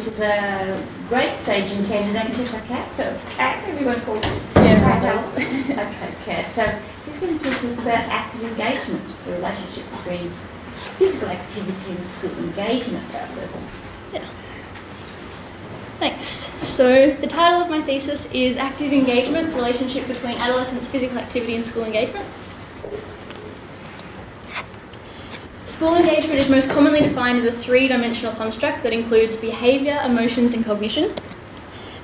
Which is a great staging candidate to Kat, so it's Kat, everyone called her. Yeah, right. Okay, Kat. So she's going to talk to us about active engagement, the relationship between physical activity and school engagement for adolescents. Yeah. Thanks. So the title of my thesis is Active Engagement, the relationship between adolescents' physical activity and school engagement. School engagement is most commonly defined as a three-dimensional construct that includes behaviour, emotions and cognition.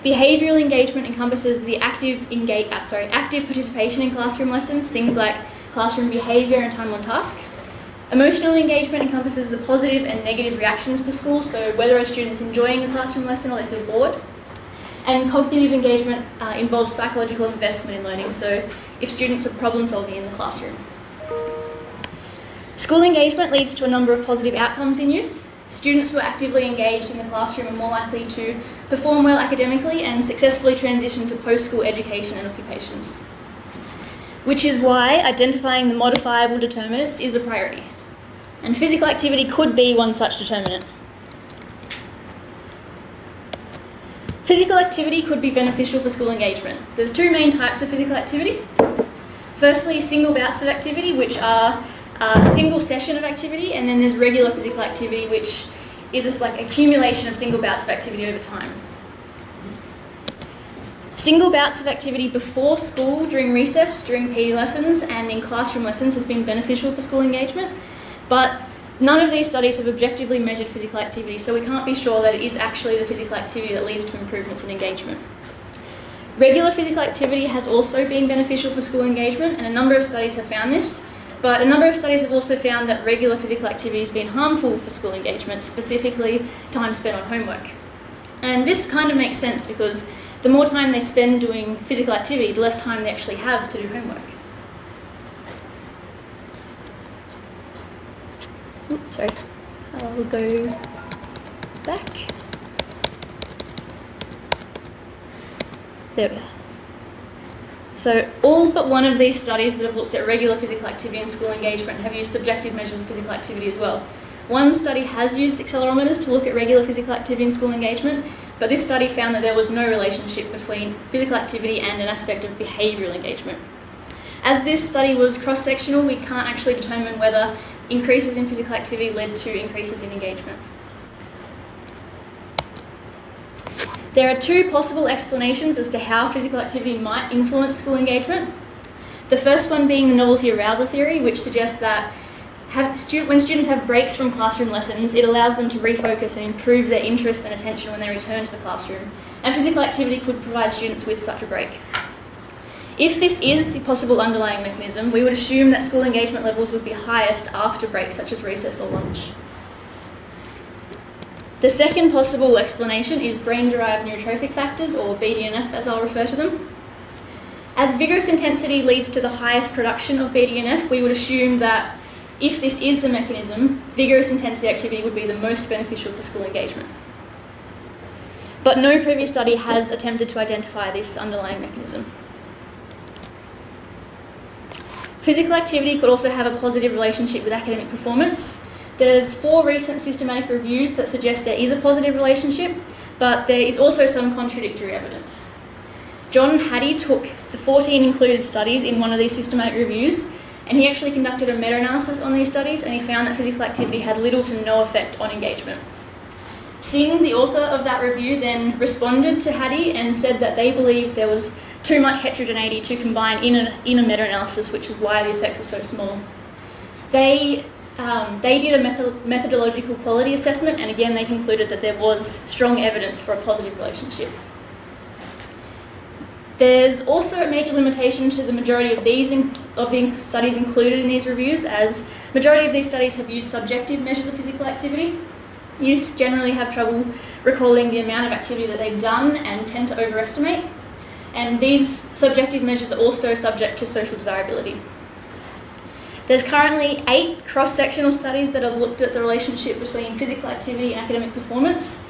Behavioural engagement encompasses the active participation in classroom lessons, things like classroom behaviour and time on task. Emotional engagement encompasses the positive and negative reactions to school, so whether a student's enjoying a classroom lesson or they feel bored. And cognitive engagement involves psychological investment in learning, so if students are problem solving in the classroom. School engagement leads to a number of positive outcomes in youth. Students who are actively engaged in the classroom are more likely to perform well academically and successfully transition to post-school education and occupations. Which is why identifying the modifiable determinants is a priority. And physical activity could be one such determinant. Physical activity could be beneficial for school engagement. There's two main types of physical activity. Firstly, single bouts of activity, which are a single session of activity, and then there's regular physical activity, which is like accumulation of single bouts of activity over time. Single bouts of activity before school, during recess, during PE lessons, and in classroom lessons has been beneficial for school engagement, but none of these studies have objectively measured physical activity, so we can't be sure that it is actually the physical activity that leads to improvements in engagement. Regular physical activity has also been beneficial for school engagement, and a number of studies have found this. But a number of studies have also found that regular physical activity has been harmful for school engagement, specifically time spent on homework. And this kind of makes sense because the more time they spend doing physical activity, the less time they actually have to do homework. Oops, sorry, I'll go back. There we are. So all but one of these studies that have looked at regular physical activity and school engagement have used subjective measures of physical activity as well. One study has used accelerometers to look at regular physical activity and school engagement, but this study found that there was no relationship between physical activity and an aspect of behavioural engagement. As this study was cross-sectional, we can't actually determine whether increases in physical activity led to increases in engagement. There are two possible explanations as to how physical activity might influence school engagement. The first one being the novelty arousal theory, which suggests that when students have breaks from classroom lessons, it allows them to refocus and improve their interest and attention when they return to the classroom, and physical activity could provide students with such a break. If this is the possible underlying mechanism, we would assume that school engagement levels would be highest after breaks such as recess or lunch. The second possible explanation is brain-derived neurotrophic factors, or BDNF as I'll refer to them. As vigorous intensity leads to the highest production of BDNF, we would assume that if this is the mechanism, vigorous intensity activity would be the most beneficial for school engagement. But no previous study has attempted to identify this underlying mechanism. Physical activity could also have a positive relationship with academic performance. There's 4 recent systematic reviews that suggest there is a positive relationship, but there is also some contradictory evidence. John Hattie took the 14 included studies in one of these systematic reviews, and he actually conducted a meta-analysis on these studies, and he found that physical activity had little to no effect on engagement. Singh, the author of that review, then responded to Hattie and said that they believed there was too much heterogeneity to combine in a meta-analysis, which is why the effect was so small. They did a methodological quality assessment, and again they concluded that there was strong evidence for a positive relationship. There's also a major limitation to the majority of the studies included in these reviews, as majority of these studies have used subjective measures of physical activity. Youth generally have trouble recalling the amount of activity that they've done and tend to overestimate, and these subjective measures are also subject to social desirability. There's currently 8 cross-sectional studies that have looked at the relationship between physical activity and academic performance.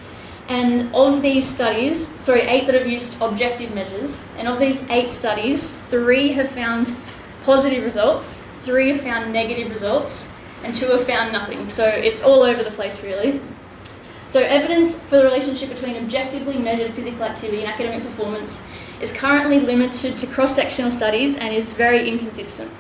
And of these studies, 8 that have used objective measures, and of these 8 studies, 3 have found positive results, 3 have found negative results, and 2 have found nothing. So it's all over the place really. So evidence for the relationship between objectively measured physical activity and academic performance is currently limited to cross-sectional studies and is very inconsistent.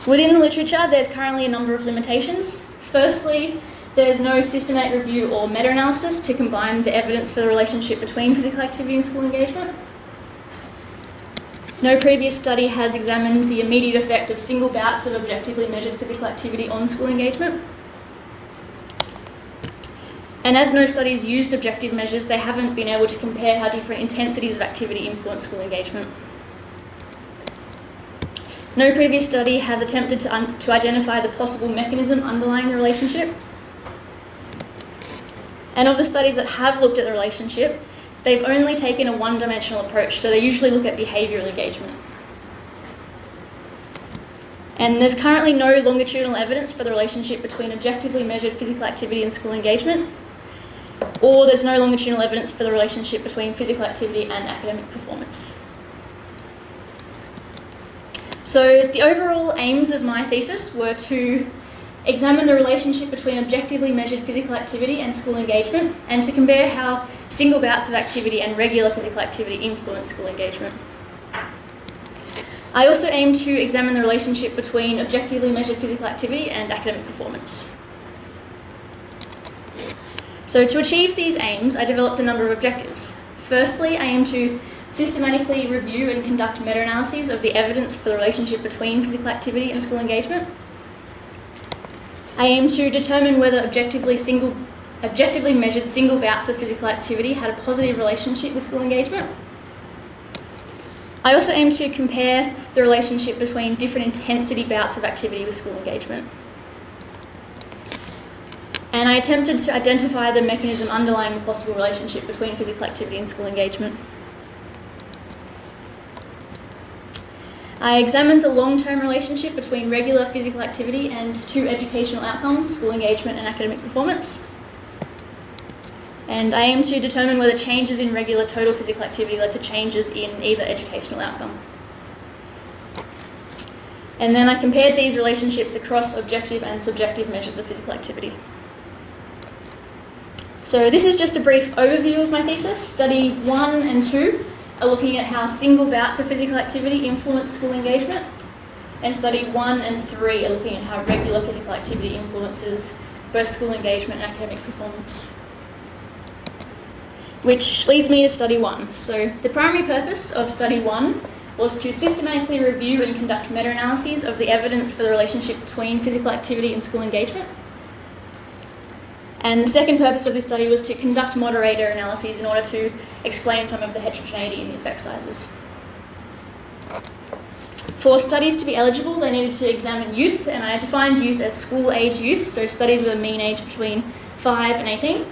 Within the literature, there's currently a number of limitations. Firstly, there's no systematic review or meta-analysis to combine the evidence for the relationship between physical activity and school engagement. No previous study has examined the immediate effect of single bouts of objectively measured physical activity on school engagement. And as no studies used objective measures, they haven't been able to compare how different intensities of activity influence school engagement. No previous study has attempted to identify the possible mechanism underlying the relationship. And of the studies that have looked at the relationship, they've only taken a one-dimensional approach, so they usually look at behavioural engagement. And there's currently no longitudinal evidence for the relationship between objectively measured physical activity and school engagement, or there's no longitudinal evidence for the relationship between physical activity and academic performance. So the overall aims of my thesis were to examine the relationship between objectively measured physical activity and school engagement, and to compare how single bouts of activity and regular physical activity influence school engagement. I also aim to examine the relationship between objectively measured physical activity and academic performance. So to achieve these aims, I developed a number of objectives. Firstly, I aim to systematically review and conduct meta-analyses of the evidence for the relationship between physical activity and school engagement. I aim to determine whether objectively measured single bouts of physical activity had a positive relationship with school engagement. I also aim to compare the relationship between different intensity bouts of activity with school engagement. And I attempted to identify the mechanism underlying the possible relationship between physical activity and school engagement. I examined the long-term relationship between regular physical activity and two educational outcomes, school engagement and academic performance. And I aim to determine whether changes in regular total physical activity led to changes in either educational outcome. And then I compared these relationships across objective and subjective measures of physical activity. So this is just a brief overview of my thesis. Study 1 and 2 are looking at how single bouts of physical activity influence school engagement, and study 1 and 3 are looking at how regular physical activity influences both school engagement and academic performance. Which leads me to study 1. So the primary purpose of study 1 was to systematically review and conduct meta-analyses of the evidence for the relationship between physical activity and school engagement. And the second purpose of this study was to conduct moderator analyses in order to explain some of the heterogeneity in the effect sizes. For studies to be eligible, they needed to examine youth, and I defined youth as school-age youth, so studies with a mean age between 5 and 18.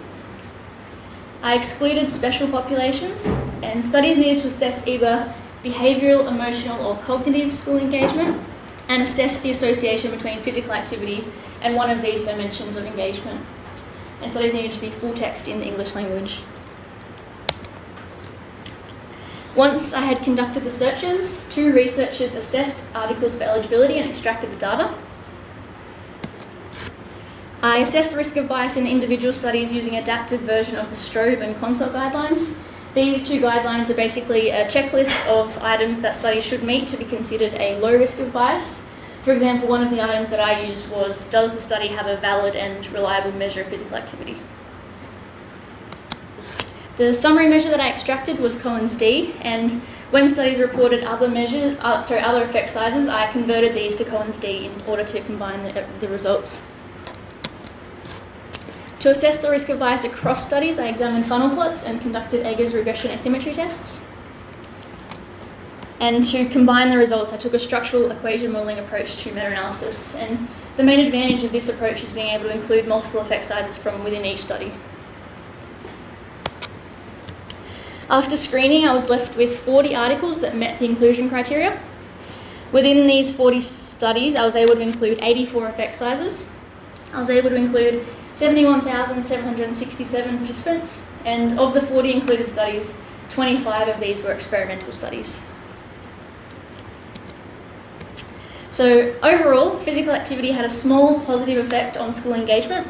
I excluded special populations, and studies needed to assess either behavioural, emotional or cognitive school engagement, and assess the association between physical activity and one of these dimensions of engagement. And studies needed to be full text in the English language. Once I had conducted the searches, 2 researchers assessed articles for eligibility and extracted the data. I assessed the risk of bias in the individual studies using an adapted version of the Strobe and Consult guidelines. These 2 guidelines are basically a checklist of items that studies should meet to be considered a low risk of bias. For example, one of the items that I used was, does the study have a valid and reliable measure of physical activity? The summary measure that I extracted was Cohen's D, and when studies reported other effect sizes, I converted these to Cohen's D in order to combine the results. To assess the risk of bias across studies, I examined funnel plots and conducted Egger's regression asymmetry tests. And to combine the results, I took a structural equation modelling approach to meta-analysis. And the main advantage of this approach is being able to include multiple effect sizes from within each study. After screening, I was left with 40 articles that met the inclusion criteria. Within these 40 studies, I was able to include 84 effect sizes. I was able to include 71,767 participants, and of the 40 included studies, 25 of these were experimental studies. So overall, physical activity had a small positive effect on school engagement.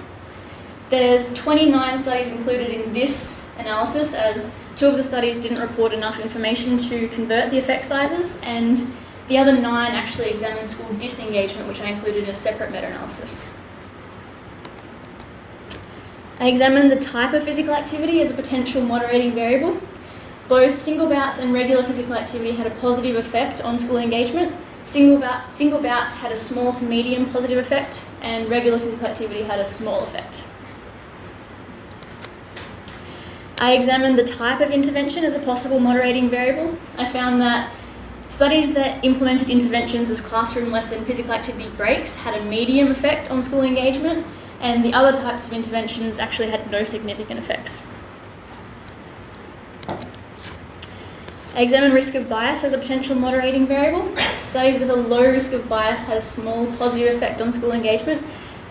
There's 29 studies included in this analysis, as 2 of the studies didn't report enough information to convert the effect sizes, and the other 9 actually examined school disengagement, which I included in a separate meta-analysis. I examined the type of physical activity as a potential moderating variable. Both single bouts and regular physical activity had a positive effect on school engagement. Single bouts had a small to medium positive effect, and regular physical activity had a small effect. I examined the type of intervention as a possible moderating variable. I found that studies that implemented interventions as classroom lesson physical activity breaks had a medium effect on school engagement, and the other types of interventions actually had no significant effects. I examined risk of bias as a potential moderating variable. Studies with a low risk of bias had a small positive effect on school engagement,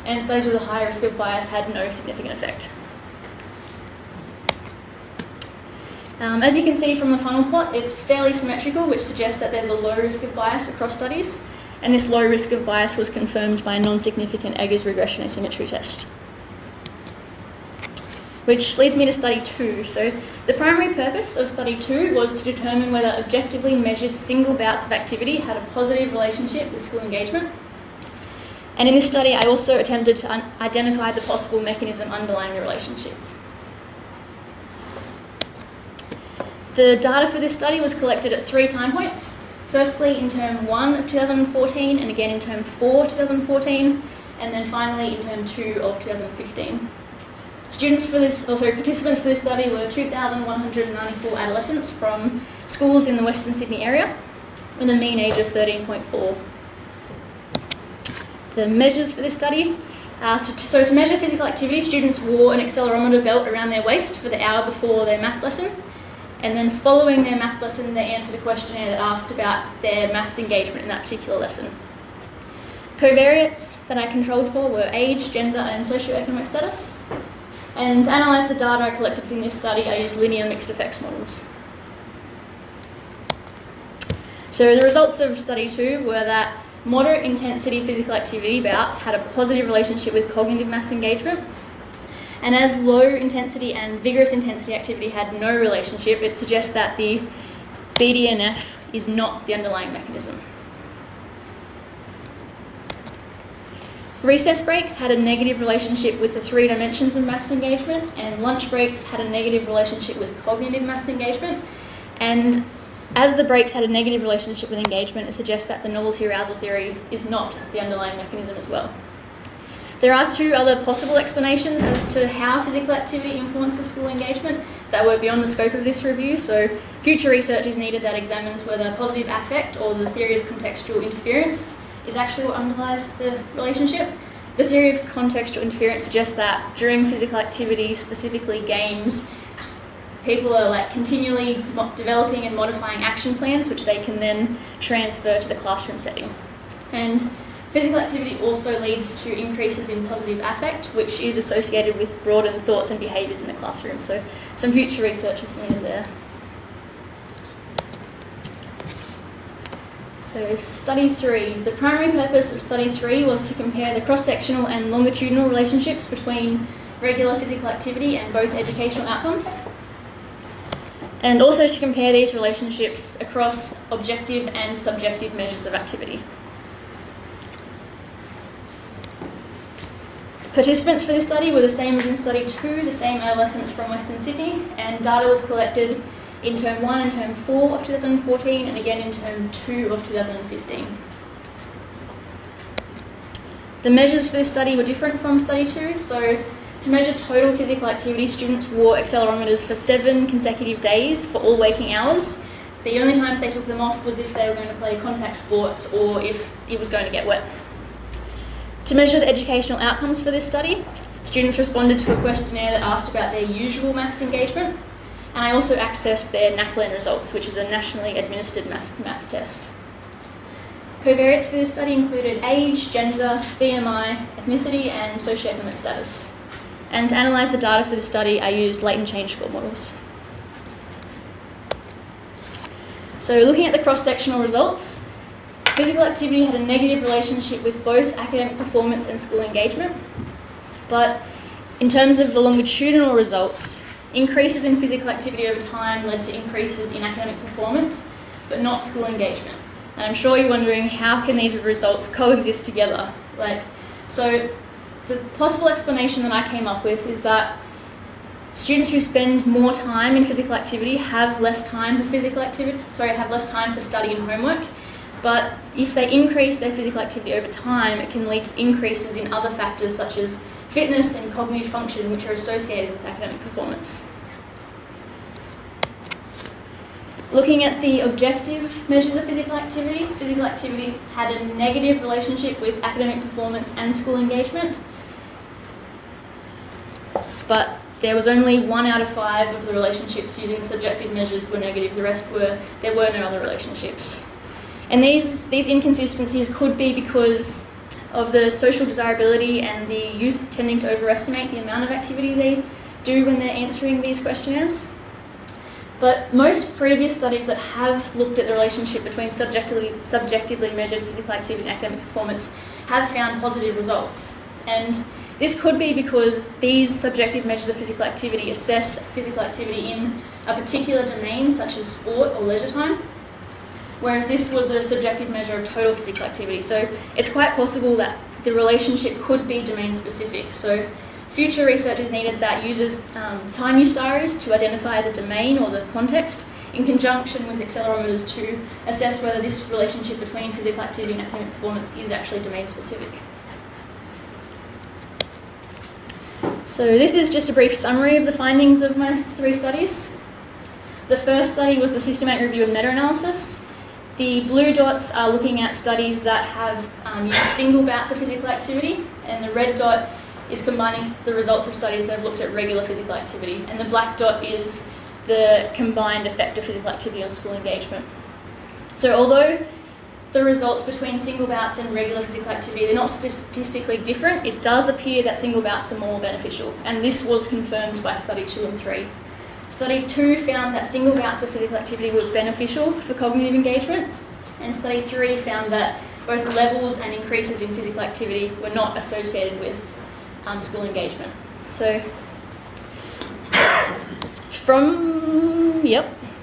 and studies with a high risk of bias had no significant effect. As you can see from the funnel plot, it's fairly symmetrical, which suggests that there's a low risk of bias across studies, and this low risk of bias was confirmed by a non-significant Eggers regression asymmetry test. Which leads me to study 2. So the primary purpose of study 2 was to determine whether objectively measured single bouts of activity had a positive relationship with school engagement. And in this study, I also attempted to identify the possible mechanism underlying the relationship. The data for this study was collected at 3 time points. Firstly, in term 1 of 2014, and again in term 4 2014, and then finally in term 2 of 2015. Participants for this study were 2,194 adolescents from schools in the Western Sydney area with a mean age of 13.4. The measures for this study, so to measure physical activity, students wore an accelerometer belt around their waist for the hour before their maths lesson, and then following their maths lesson they answered a questionnaire that asked about their maths engagement in that particular lesson. Covariates that I controlled for were age, gender and socioeconomic status. And to analyse the data I collected from this study, I used linear mixed effects models. So the results of study 2 were that moderate intensity physical activity bouts had a positive relationship with cognitive maths engagement. And as low intensity and vigorous intensity activity had no relationship, it suggests that the BDNF is not the underlying mechanism. Recess breaks had a negative relationship with the 3 dimensions of maths engagement, and lunch breaks had a negative relationship with cognitive maths engagement. And as the breaks had a negative relationship with engagement, it suggests that the novelty arousal theory is not the underlying mechanism as well. There are 2 other possible explanations as to how physical activity influences school engagement that were beyond the scope of this review, so future research is needed that examines whether positive affect or the theory of contextual interference is actually what underlies the relationship. The theory of contextual interference suggests that during physical activity, specifically games, people are continually developing and modifying action plans which they can then transfer to the classroom setting. And physical activity also leads to increases in positive affect, which is associated with broadened thoughts and behaviours in the classroom. So some future research is needed there. So study 3. The primary purpose of study 3 was to compare the cross-sectional and longitudinal relationships between regular physical activity and both educational outcomes, and also to compare these relationships across objective and subjective measures of activity. Participants for this study were the same as in study 2, the same adolescents from Western Sydney, and data was collected in term 1 and term 4 of 2014, and again in term 2 of 2015. The measures for this study were different from study 2, so to measure total physical activity, students wore accelerometers for 7 consecutive days for all waking hours. The only times they took them off was if they were going to play contact sports or if it was going to get wet. To measure the educational outcomes for this study, students responded to a questionnaire that asked about their usual maths engagement, and I also accessed their NAPLAN results, which is a nationally administered maths test. Covariates for this study included age, gender, BMI, ethnicity, and socioeconomic status. And to analyse the data for this study, I used latent change score models. So looking at the cross-sectional results, Physical activity had a negative relationship with both academic performance and school engagement, but in terms of the longitudinal results, increases in physical activity over time led to increases in academic performance, but not school engagement. And I'm sure you're wondering, how can these results coexist together? So the possible explanation that I came up with is that students who spend more time in physical activity have less time for study and homework. But if they increase their physical activity over time, it can lead to increases in other factors such as fitness and cognitive function, which are associated with academic performance. Looking at the objective measures of physical activity had a negative relationship with academic performance and school engagement, but there was only 1 out of 5 of the relationships using subjective measures were negative. The rest there were no other relationships. And these inconsistencies could be because of the social desirability and the youth tending to overestimate the amount of activity they do when they're answering these questionnaires. But most previous studies that have looked at the relationship between subjectively measured physical activity and academic performance have found positive results. And this could be because these subjective measures of physical activity assess physical activity in a particular domain, such as sport or leisure time, whereas this was a subjective measure of total physical activity. So it's quite possible that the relationship could be domain specific. So future research is needed that uses time use diaries to identify the domain or the context in conjunction with accelerometers to assess whether this relationship between physical activity and academic performance is actually domain specific. So this is just a brief summary of the findings of my 3 studies. The first study was the systematic review and meta-analysis. The blue dots are looking at studies that have used single bouts of physical activity, and the red dot is combining the results of studies that have looked at regular physical activity, and the black dot is the combined effect of physical activity on school engagement. So although the results between single bouts and regular physical activity, they're not statistically different, it does appear that single bouts are more beneficial, and this was confirmed by study 2 and 3. Study 2 found that single bouts of physical activity were beneficial for cognitive engagement, and study 3 found that both levels and increases in physical activity were not associated with school engagement. So,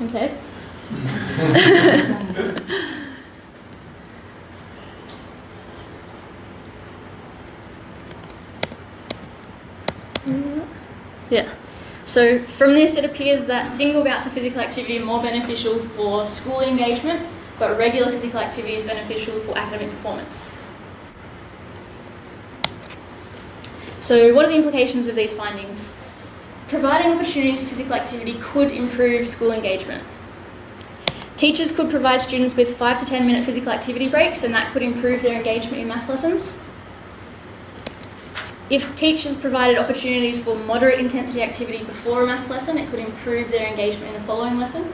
okay. Yeah. So from this, it appears that single bouts of physical activity are more beneficial for school engagement, but regular physical activity is beneficial for academic performance. So what are the implications of these findings? Providing opportunities for physical activity could improve school engagement. Teachers could provide students with 5 to 10 minute physical activity breaks, and that could improve their engagement in maths lessons. If teachers provided opportunities for moderate intensity activity before a maths lesson, it could improve their engagement in the following lesson.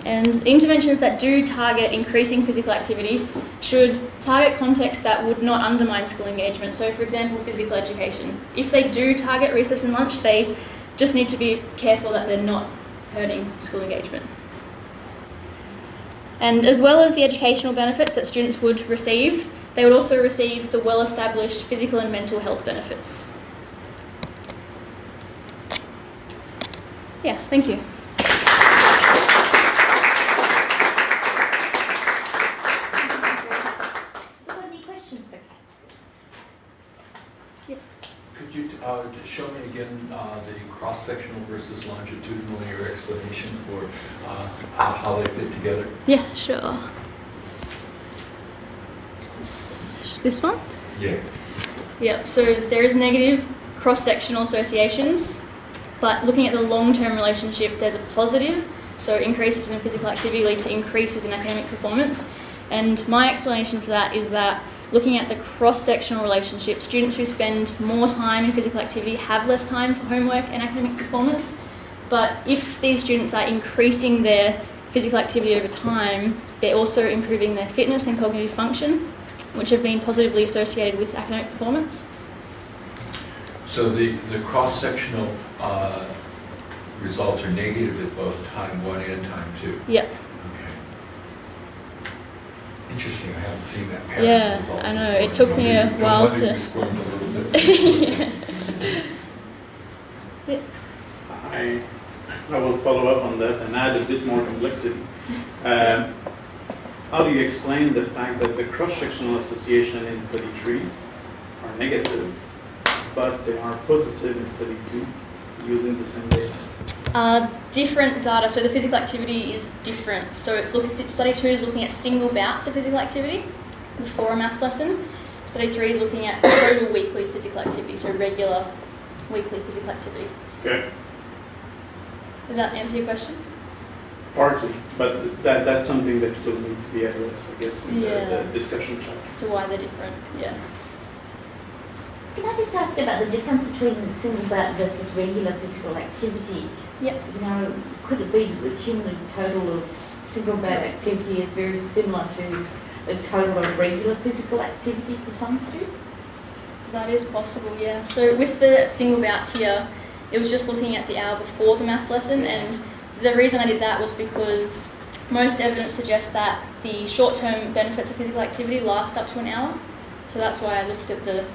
And interventions that do target increasing physical activity should target contexts that would not undermine school engagement. So for example, physical education. If they do target recess and lunch, they just need to be careful that they're not hurting school engagement. And as well as the educational benefits that students would receive, they would also receive the well-established physical and mental health benefits. Yeah, thank you. Any questions for Kat? Yeah. Could you show me again the cross-sectional versus longitudinal in your explanation for how they fit together? Yeah, sure. This one? Yeah. Yep, so there is negative cross-sectional associations, but looking at the long-term relationship, there's a positive, so increases in physical activity lead to increases in academic performance. And my explanation for that is that looking at the cross-sectional relationship, students who spend more time in physical activity have less time for homework and academic performance, but if these students are increasing their physical activity over time, they're also improving their fitness and cognitive function, which have been positively associated with academic performance. So the cross-sectional results are negative at both time 1 and time 2? Yep. Okay. Interesting, I haven't seen that parent Yeah, result I know. before. It took me a No while wonder to. you squirmed a little bit. Yeah. I will follow up on that and add a bit more complexity. How do you explain the fact that the cross-sectional association in study 3 are negative, but they are positive in study 2 using the same data? Different data. So the physical activity is different. So study 2 is looking at single bouts of physical activity before a maths lesson. Study 3 is looking at total weekly physical activity, so regular weekly physical activity. Okay. Does that answer your question? Partly, but that's something that will need to be addressed, I guess, in the discussion chat. As to why they're different, yeah. Can I just ask about the difference between single bout versus regular physical activity? Yep. You know, could it be that the cumulative total of single bout activity is very similar to the total of regular physical activity for some students? That is possible, yeah. So with the single bouts here, it was just looking at the hour before the maths lesson, and the reason I did that was because most evidence suggests that the short-term benefits of physical activity last up to an hour. So that's why I looked at the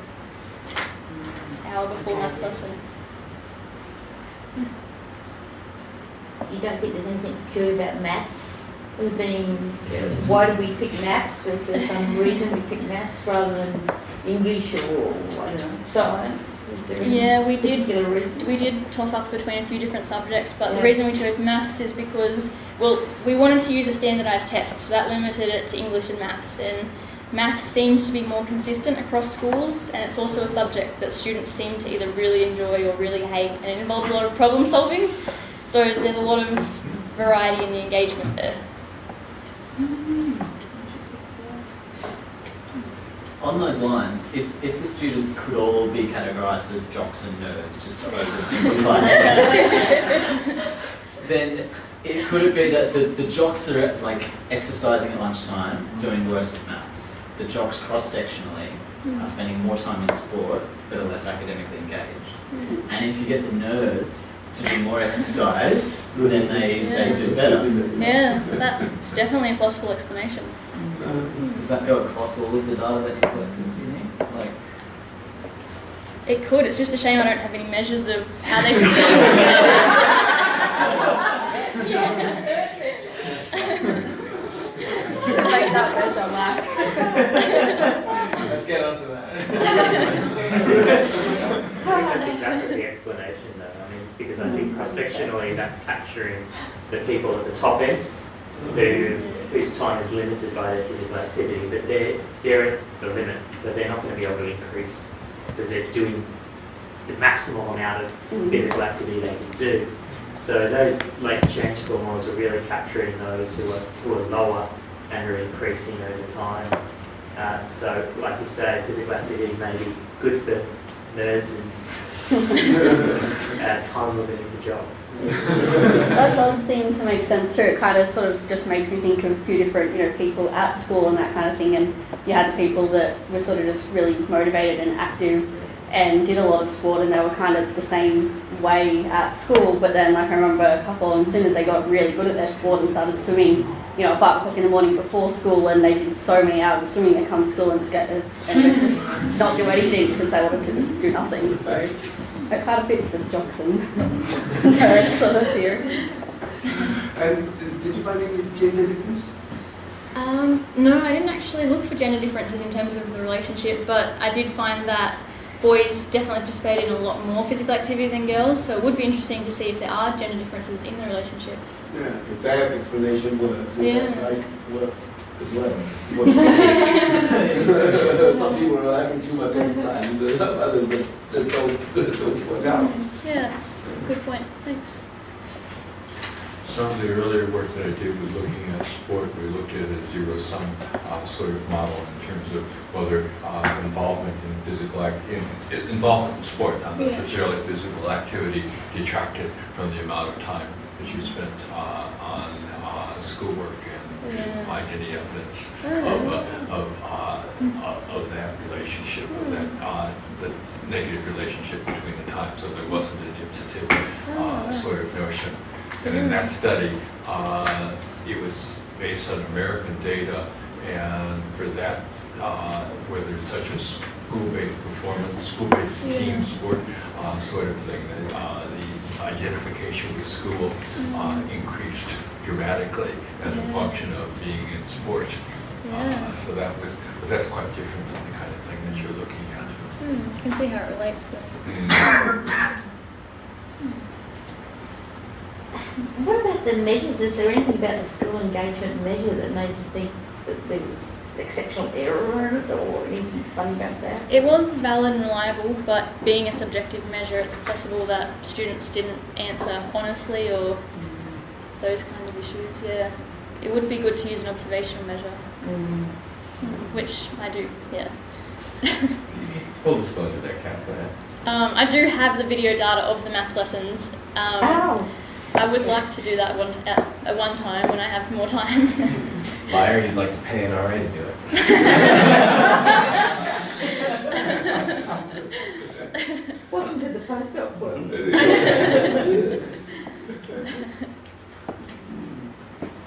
hour before maths lesson. You don't think there's anything peculiar about maths as being, why do we pick maths? Was there some reason we pick maths rather than English or, I don't know, science? Is there any particular reason? We did toss up between a few different subjects, but the reason we chose maths is because, well, we wanted to use a standardised test, so that limited it to English and maths, and maths seems to be more consistent across schools, and it's also a subject that students seem to either really enjoy or really hate, and it involves a lot of problem solving, so there's a lot of variety in the engagement there. On those lines, if the students could all be categorised as jocks and nerds, just to oversimplify it, then could it be that the jocks are like exercising at lunchtime, doing worse at maths? The jocks cross-sectionally are spending more time in sport, but are less academically engaged. And if you get the nerds to do more exercise, then they do better. Yeah, that's definitely a possible explanation. Does that go across all of the data that you collected, do you think? Like, it could. It's just a shame I don't have any measures of how they perceive themselves. Make that measure, Mark. Let's get on to that. That's exactly the explanation, though. I mean, because I think cross-sectionally that's capturing the people at the top end whose time is limited by their physical activity, but they're at the limit, so they're not going to be able to increase because they're doing the maximal amount of physical activity they can do. So those latent changeable models are really capturing those who are lower and are increasing over time. So, like you say, physical activity may be good for nerds and time limiting for jobs. That does seem to make sense too. It kind of sort of just makes me think of a few different, people at school and that kind of thing. And you had the people that were sort of just really motivated and active and did a lot of sport, and they were kind of the same way at school. But then, like, I remember a couple of them, as soon as they got really good at their sport and started swimming, at 5 o'clock in the morning before school, and they did so many hours of swimming, they come to school and just just not do anything because they wanted to just do nothing. So it kind of fits the jocks and nerds sort of theory. And did you find any gender difference? No, I didn't actually look for gender differences in terms of the relationship, but I did find that boys definitely participated in a lot more physical activity than girls, so it would be interesting to see if there are gender differences in the relationships. Yeah, if that explanation works, that might work as well. Some people are having too much exercise, and others that just don't work out. Yeah, that's a good point. Thanks. Some of the earlier work that I did was looking at sport. We looked at a zero-sum sort of model in terms of whether involvement in involvement in sport, not necessarily physical activity, detracted from the amount of time that you spent on schoolwork, and we didn't find any evidence of that relationship, of that the negative relationship between the time. So there wasn't a dipsative sort of notion. And in that study, it was based on American data, And for that, whether it's such as school-based performance, school-based team sport sort of thing, the identification with school increased dramatically as a function of being in sport. So but that's quite different than the kind of thing that you're looking at. You can see how it relates there. What about the measures? Is there anything about the school engagement measure that made you think that there was exceptional error in it or anything funny about that? It was valid and reliable, but being a subjective measure, it's possible that students didn't answer honestly or those kind of issues. Yeah, it would be good to use an observational measure, which I do. Yeah. Full disclosure there, Kat, go ahead. I do have the video data of the maths lessons. I would like to do that at one time when I have more time. Liar, you'd like to pay an RA to do it. Welcome to the postdoc world.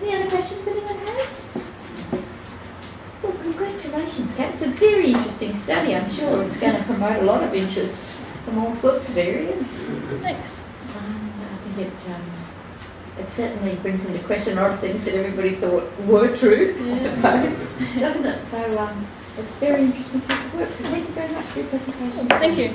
Any other questions anyone has? Well, congratulations, Kat. It's a very interesting study. I'm sure it's going to promote a lot of interest from all sorts of areas. Thanks. I think it certainly brings into question a lot of things that everybody thought were true, I suppose, doesn't it? So it's a very interesting piece of work. So thank you very much for your presentation. Thank you.